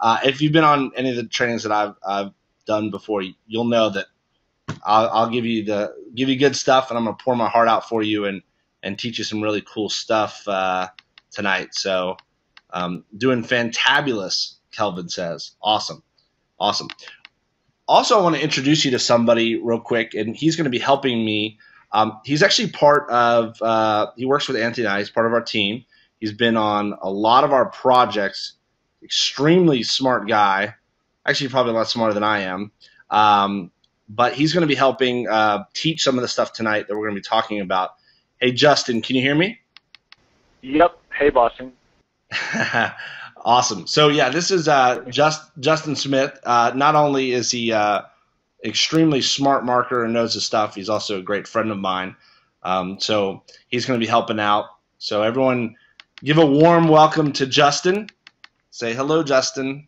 If you've been on any of the trainings that I've done before, you'll know that I'll give you good stuff, and I'm gonna pour my heart out for you and teach you some really cool stuff tonight. So doing fantabulous, Kelvin says. Awesome. Awesome. Also, I want to introduce you to somebody real quick, and he's going to be helping me. He's actually part of, he works with Anthony and I. He's part of our team. He's been on a lot of our projects. Extremely smart guy. Actually, probably a lot smarter than I am. But he's going to be helping teach some of the stuff tonight that we're going to be talking about. Hey, Justin, can you hear me? Yep. Hey, Boston. Awesome. So yeah, this is Justin Smith. Not only is he extremely smart marketer and knows his stuff, he's also a great friend of mine. So he's going to be helping out. So everyone, give a warm welcome to Justin. Say hello, Justin.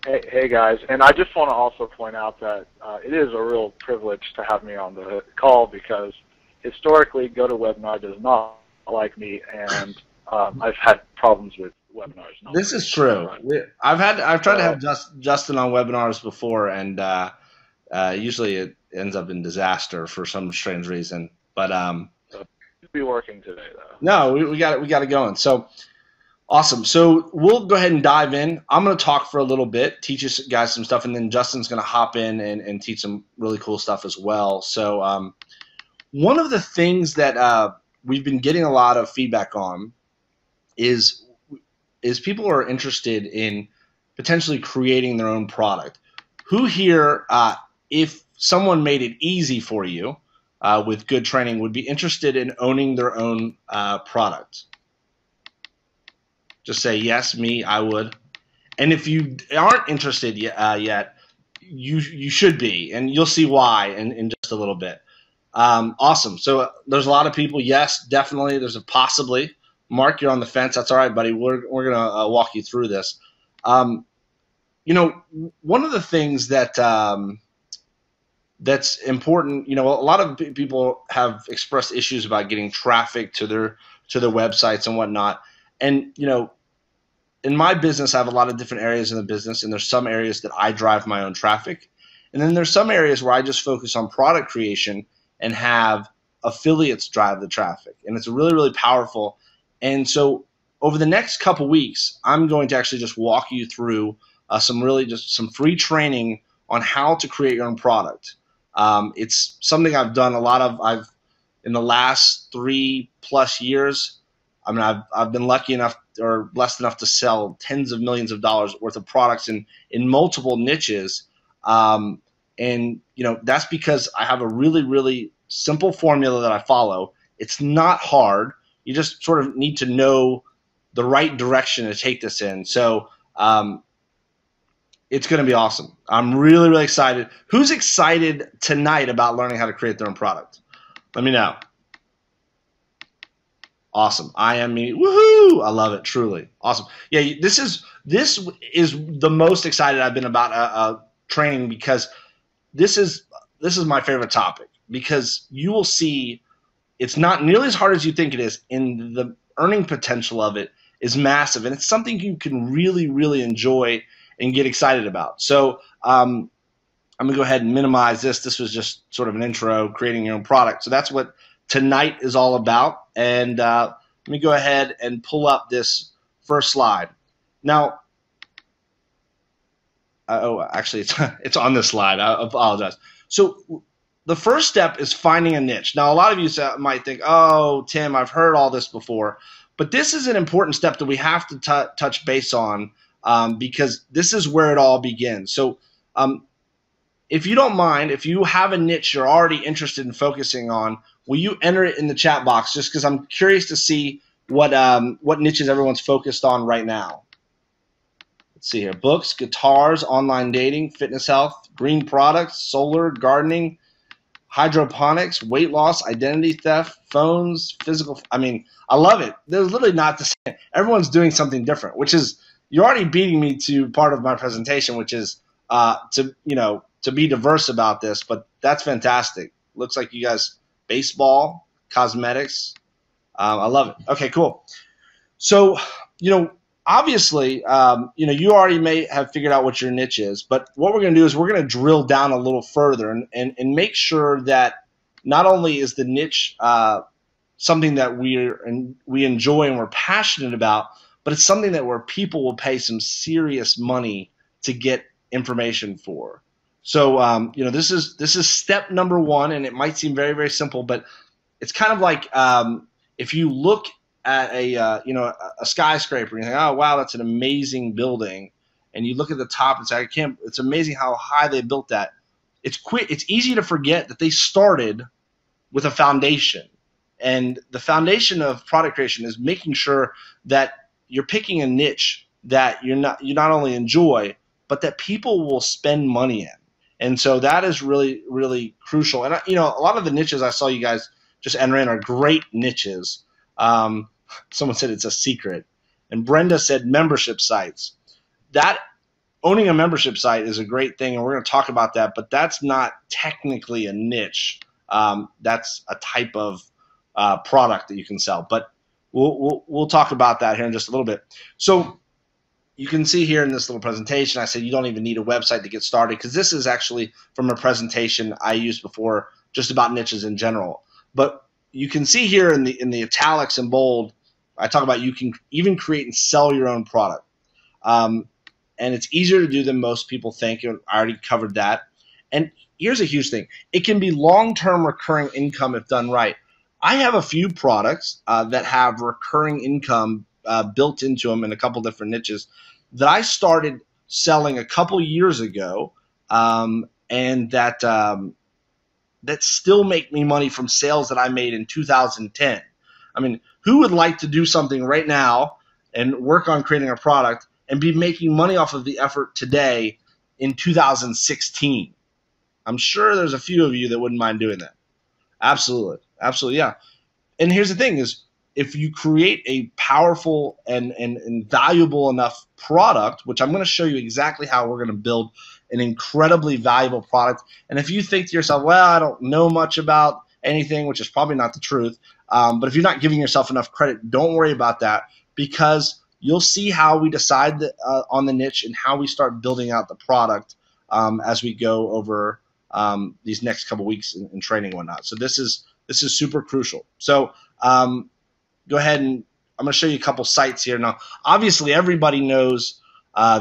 Hey guys, and I just want to also point out that it is a real privilege to have me on the call because historically GoToWebinar does not like me, and I've had problems with webinars. This is true. I've tried to have Justin on webinars before, and usually it ends up in disaster for some strange reason. But so be working today though. No, we got it going. So awesome. So we'll go ahead and dive in. I'm going to talk for a little bit, teach you guys some stuff, and then Justin's going to hop in and teach some really cool stuff as well. So one of the things that we've been getting a lot of feedback on is people are interested in potentially creating their own product. Who here, if someone made it easy for you with good training, would be interested in owning their own product? Just say, yes, me, I would. And if you aren't interested yet, you should be, and you'll see why in just a little bit. Awesome. So there's a lot of people, yes, definitely. There's a possibly. Mark, you're on the fence. That's all right, buddy. We're going to walk you through this. You know, one of the things that that's important, you know, a lot of people have expressed issues about getting traffic to their websites and whatnot. And, you know, in my business, I have a lot of different areas in the business, and there's some areas that I drive my own traffic. And then there's some areas where I just focus on product creation and have affiliates drive the traffic. And it's really, really powerful. And so over the next couple weeks, I'm going to actually just walk you through some free training on how to create your own product. It's something I've done a lot of. In the last 3+ years, I mean, I've been lucky enough or blessed enough to sell tens of millions of dollars worth of products in multiple niches. And, you know, that's because I have a really, really simple formula that I follow. It's not hard. You just sort of need to know the right direction to take this in. So it's going to be awesome. I'm really, really excited. Who's excited tonight about learning how to create their own product? Let me know. Awesome. I am me. Woohoo! I love it. Truly awesome. Yeah, this is the most excited I've been about training, because this is my favorite topic, because you will see it's not nearly as hard as you think it is, and the earning potential of it is massive, and it's something you can really, really enjoy and get excited about. So I'm going to go ahead and minimize this. This was just sort of an intro, creating your own product. So that's what tonight is all about. And let me go ahead and pull up this first slide. Now, actually, it's on this slide. I apologize. So the first step is finding a niche. Now, a lot of you might think, oh, Tim, I've heard all this before. But this is an important step that we have to touch base on, because this is where it all begins. So if you don't mind, if you have a niche you're already interested in focusing on, will you enter it in the chat box, just because I'm curious to see what niches everyone's focused on right now. Let's see here. Books, guitars, online dating, fitness health, green products, solar, gardening, hydroponics, weight loss, identity theft, phones, physical. I mean, I love it. There's literally not the same. Everyone's doing something different, which is, you're already beating me to part of my presentation, which is to be diverse about this. But that's fantastic. Looks like you guys, baseball, cosmetics. I love it. Okay, cool. So, obviously, you already may have figured out what your niche is, but what we're going to do is we're going to drill down a little further and make sure that not only is the niche something that we enjoy and we're passionate about, but it's something that where people will pay some serious money to get information for. So this is step number one, and it might seem very very simple, but it's kind of like if you look at a skyscraper and you think, oh wow, that's an amazing building, and you look at the top and say, I can't. It's amazing how high they built that. It's easy to forget that they started with a foundation, and the foundation of product creation is making sure that you're picking a niche that you not only enjoy, but that people will spend money in. And so that is really, really crucial. And a lot of the niches I saw you guys just enter in are great niches. Someone said it's a secret, and Brenda said membership sites. That owning a membership site is a great thing, and we're going to talk about that. But that's not technically a niche. That's a type of product that you can sell. But we'll talk about that here in just a little bit. So you can see here in this little presentation, I said you don't even need a website to get started, because this is actually from a presentation I used before just about niches in general. But you can see here in the italics and bold, I talk about you can even create and sell your own product. And it's easier to do than most people think. I already covered that. And here's a huge thing. It can be long-term recurring income if done right. I have a few products that have recurring income built into them in a couple different niches that I started selling a couple years ago, and that still make me money from sales that I made in 2010. I mean, who would like to do something right now and work on creating a product and be making money off of the effort today in 2016? I'm sure there's a few of you that wouldn't mind doing that. Absolutely. Absolutely, yeah. And here's the thing is, if you create a powerful and valuable enough product, which I'm going to show you exactly how we're going to build an incredibly valuable product. And if you think to yourself, well, I don't know much about anything, which is probably not the truth, but if you're not giving yourself enough credit, don't worry about that, because you'll see how we decide on the niche and how we start building out the product as we go over these next couple weeks in training and whatnot. So this is super crucial. So go ahead, and I'm going to show you a couple sites here. Now, obviously, everybody knows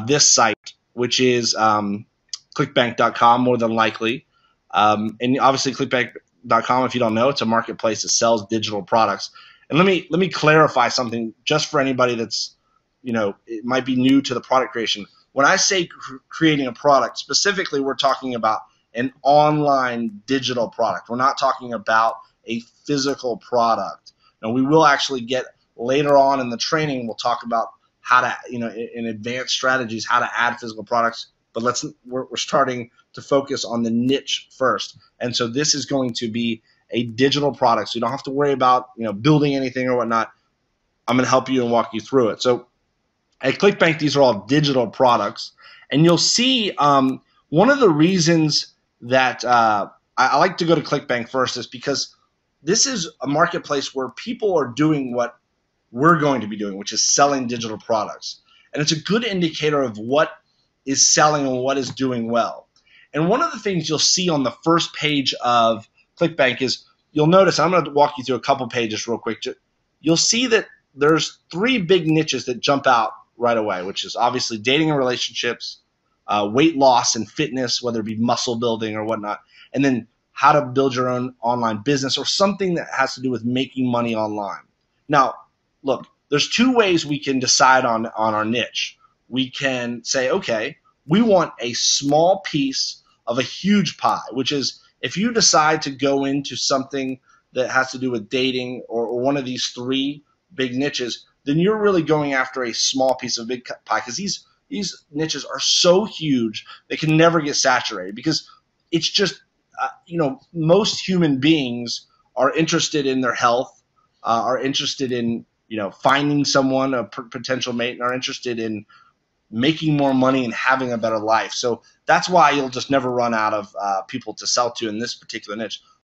this site, which is ClickBank.com, more than likely. And obviously, ClickBank.com, if you don't know, it's a marketplace that sells digital products. And let me clarify something just for anybody that's, it might be new to the product creation. When I say creating a product, specifically, we're talking about an online digital product. We're not talking about a physical product. Now, we will actually get later on in the training, we'll talk about how to, in advanced strategies, how to add physical products. But we're starting to focus on the niche first. And so this is going to be a digital product. So you don't have to worry about, building anything or whatnot. I'm going to help you and walk you through it. So at ClickBank, these are all digital products. And you'll see one of the reasons that I like to go to ClickBank first is because this is a marketplace where people are doing what we're going to be doing, which is selling digital products. And it's a good indicator of what is selling and what is doing well. And one of the things you'll see on the first page of ClickBank is you'll notice, I'm going to walk you through a couple pages real quick. You'll see that there's three big niches that jump out right away, which is obviously dating and relationships, weight loss and fitness, whether it be muscle building or whatnot, and then how to build your own online business or something that has to do with making money online. Now, look, there's two ways we can decide on our niche. We can say, okay, we want a small piece of a huge pie, which is if you decide to go into something that has to do with dating or one of these three big niches, then you're really going after a small piece of big pie, because these niches are so huge they can never get saturated, because it's just most human beings are interested in their health, are interested in finding someone, a potential mate, and are interested in making more money and having a better life. So that's why you'll just never run out of people to sell to in this particular niche.